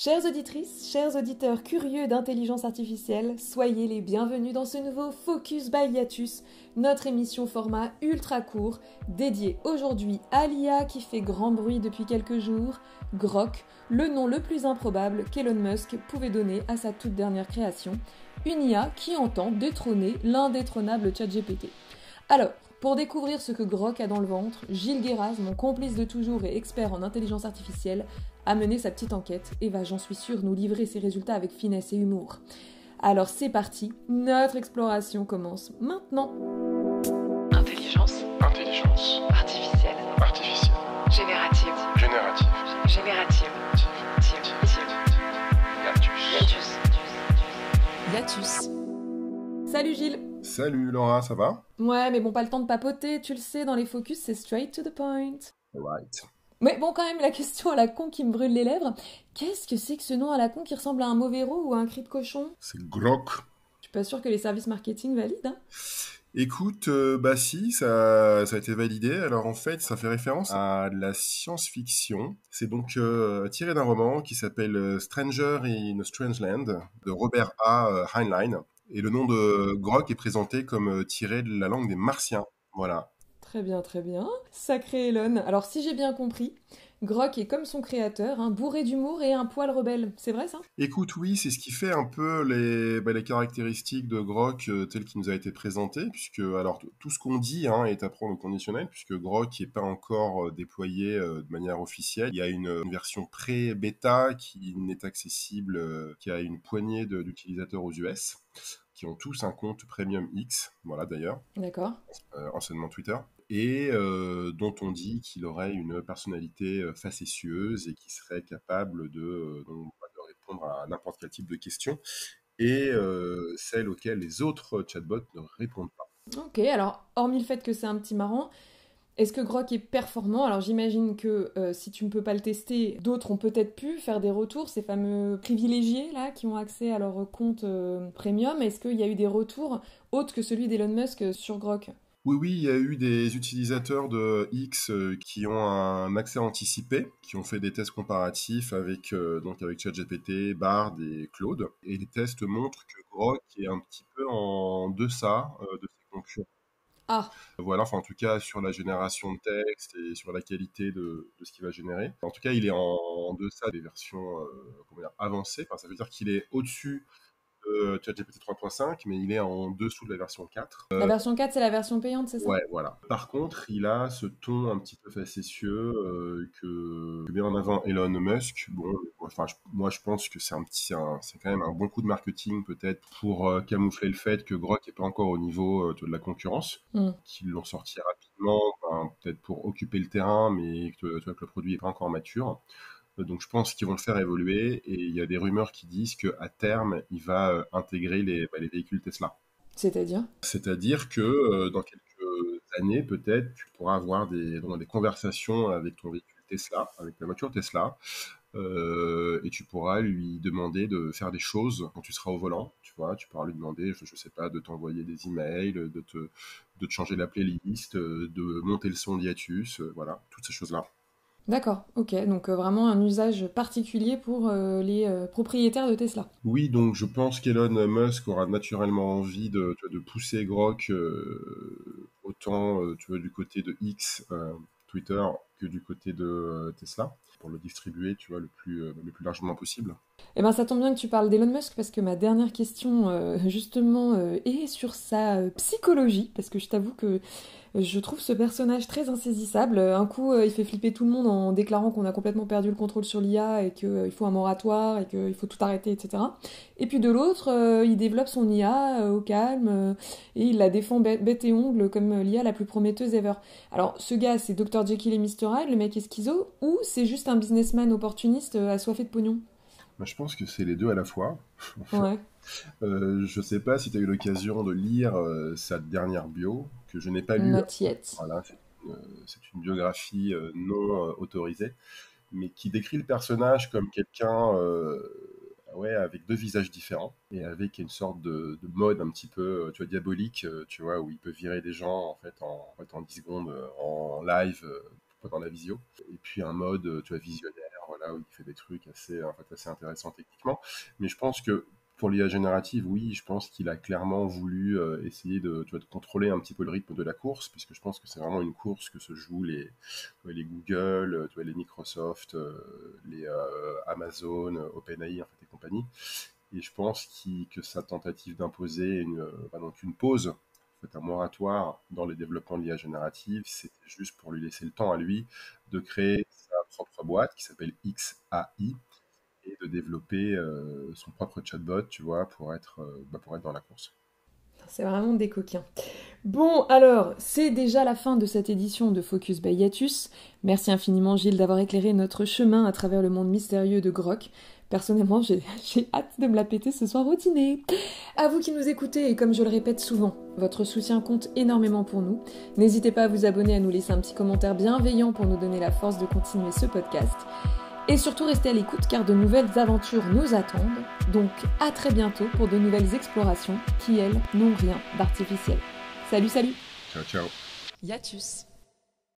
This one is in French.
Chères auditrices, chers auditeurs curieux d'intelligence artificielle, soyez les bienvenus dans ce nouveau Focus by Liatus, notre émission format ultra court, dédiée aujourd'hui à l'IA qui fait grand bruit depuis quelques jours, Grok, le nom le plus improbable qu'Elon Musk pouvait donner à sa toute dernière création, une IA qui entend détrôner l'indétrônable ChatGPT. Alors, pour découvrir ce que Grok a dans le ventre, Gilles Guéraz, mon complice de toujours et expert en intelligence artificielle, a mené sa petite enquête et va, j'en suis sûre, nous livrer ses résultats avec finesse et humour. Alors c'est parti, notre exploration commence maintenant. Intelligence artificielle. Générative. Hiatus. Salut Gilles. Salut Laura, ça va? Ouais, mais bon, pas le temps de papoter, tu le sais, dans les focus, c'est straight to the point. Right. Mais bon, quand même, la question à la con qui me brûle les lèvres, qu'est-ce que c'est que ce nom à la con qui ressemble à un mauvais héros ou à un cri de cochon? C'est Grok. Je suis pas sûre que les services marketing valident, hein. Écoute, bah si, ça a été validé. Alors en fait, ça fait référence à de la science-fiction. C'est donc tiré d'un roman qui s'appelle Stranger in a Strange Land de Robert A. Heinlein. Et le nom de Grok est présenté comme tiré de la langue des Martiens. Voilà. Très bien, très bien. Sacré Elon. Alors, si j'ai bien compris, Grok est comme son créateur, bourré d'humour et un poil rebelle. C'est vrai ça? Écoute, oui, c'est ce qui fait un peu les caractéristiques de Grok telles qu'il nous a été présenté, puisque alors tout ce qu'on dit est à prendre au conditionnel, puisque Grok n'est pas encore déployé de manière officielle. Il y a une version pré-bêta qui n'est accessible qu'à une poignée d'utilisateurs aux US, qui ont tous un compte Premium X, voilà d'ailleurs, D'accord. anciennement Twitter, et dont on dit qu'il aurait une personnalité facétieuse et qui serait capable de répondre à n'importe quel type de questions, et celles auxquelles les autres chatbots ne répondent pas. Ok, alors, hormis le fait que c'est un petit marrant, est-ce que Grok est performant? Alors, j'imagine que si tu ne peux pas le tester, d'autres ont peut-être pu faire des retours, ces fameux privilégiés là qui ont accès à leur compte premium. Est-ce qu'il y a eu des retours autres que celui d'Elon Musk sur Grok? Oui, oui, il y a eu des utilisateurs de X qui ont un accès anticipé, qui ont fait des tests comparatifs avec ChatGPT, Bard et Claude. Et les tests montrent que Grok est un petit peu en deçà de ses concurrents. Ah, Voilà, enfin en tout cas sur la génération de texte et sur la qualité de ce qu'il va générer. En tout cas, il est en deçà des versions comment dire, avancées. Enfin, ça veut dire qu'il est au-dessus de ChatGPT 3.5, mais il est en dessous de la version 4. la version 4, c'est la version payante, c'est ça? Ouais, voilà. Par contre, il a ce ton un petit peu facétieux que met en avant Elon Musk. Bon, enfin, moi, je pense que c'est quand même un bon coup de marketing peut-être pour camoufler le fait que Grok n'est pas encore au niveau de la concurrence, Hmm. qu'ils l'ont sorti rapidement, peut-être pour occuper le terrain, mais que le produit n'est pas encore mature. Donc, je pense qu'ils vont le faire évoluer et il y a des rumeurs qui disent qu'à terme, il va intégrer les véhicules Tesla. C'est-à-dire? C'est-à-dire que dans quelques années, peut-être, tu pourras avoir des conversations avec ton véhicule Tesla, avec ta voiture Tesla, et tu pourras lui demander de faire des choses quand tu seras au volant. Tu vois, tu pourras lui demander, je sais pas, de t'envoyer des emails, de te changer la playlist, de monter le son d'Hiatus, voilà, toutes ces choses-là. D'accord, ok, donc vraiment un usage particulier pour les propriétaires de Tesla. Oui, donc je pense qu'Elon Musk aura naturellement envie de pousser Grok autant tu vois, du côté de X, Twitter, que du côté de Tesla, pour le distribuer tu vois, le plus largement possible. Eh ben ça tombe bien que tu parles d'Elon Musk parce que ma dernière question justement est sur sa psychologie, parce que je t'avoue que je trouve ce personnage très insaisissable. Un coup, il fait flipper tout le monde en déclarant qu'on a complètement perdu le contrôle sur l'IA et qu'il faut un moratoire et qu'il faut tout arrêter, etc. Et puis de l'autre, il développe son IA au calme et il la défend bête et ongle comme l'IA la plus prometteuse ever. Alors, ce gars, c'est Dr. Jekyll et Mr. Hyde, le mec est schizo, ou c'est juste un businessman opportuniste assoiffé de pognon? Moi, je pense que c'est les deux à la fois. Ouais, Je sais pas si tu as eu l'occasion de lire sa dernière bio, que je n'ai pas lue. not yet. Voilà, c'est une biographie non autorisée, mais qui décrit le personnage comme quelqu'un ouais, avec deux visages différents et avec une sorte de mode un petit peu tu vois, diabolique, tu vois, où il peut virer des gens en 10 secondes en live pendant la visio. Et puis un mode tu vois, visionnaire voilà, où il fait des trucs assez intéressants techniquement. Mais je pense que pour l'IA générative, oui, je pense qu'il a clairement voulu essayer de contrôler un petit peu le rythme de la course, puisque je pense que c'est vraiment une course que se jouent les Google, les Microsoft, les Amazon, OpenAI, en fait, et compagnie. Et je pense que sa tentative d'imposer donc une pause, en fait, un moratoire dans le développement de l'IA générative, c'était juste pour lui laisser le temps à lui de créer sa propre boîte qui s'appelle XAI et de développer son propre chatbot, tu vois, pour être dans la course. C'est vraiment des coquins. Bon, alors, c'est déjà la fin de cette édition de Focus by Yatus. Merci infiniment, Gilles, d'avoir éclairé notre chemin à travers le monde mystérieux de Grok. Personnellement, j'ai hâte de me la péter ce soir au dîner. À vous qui nous écoutez, et comme je le répète souvent, votre soutien compte énormément pour nous. N'hésitez pas à vous abonner, à nous laisser un petit commentaire bienveillant pour nous donner la force de continuer ce podcast. Et surtout, restez à l'écoute car de nouvelles aventures nous attendent. Donc, à très bientôt pour de nouvelles explorations qui, elles, n'ont rien d'artificiel. Salut, salut! Ciao, ciao! Yatus!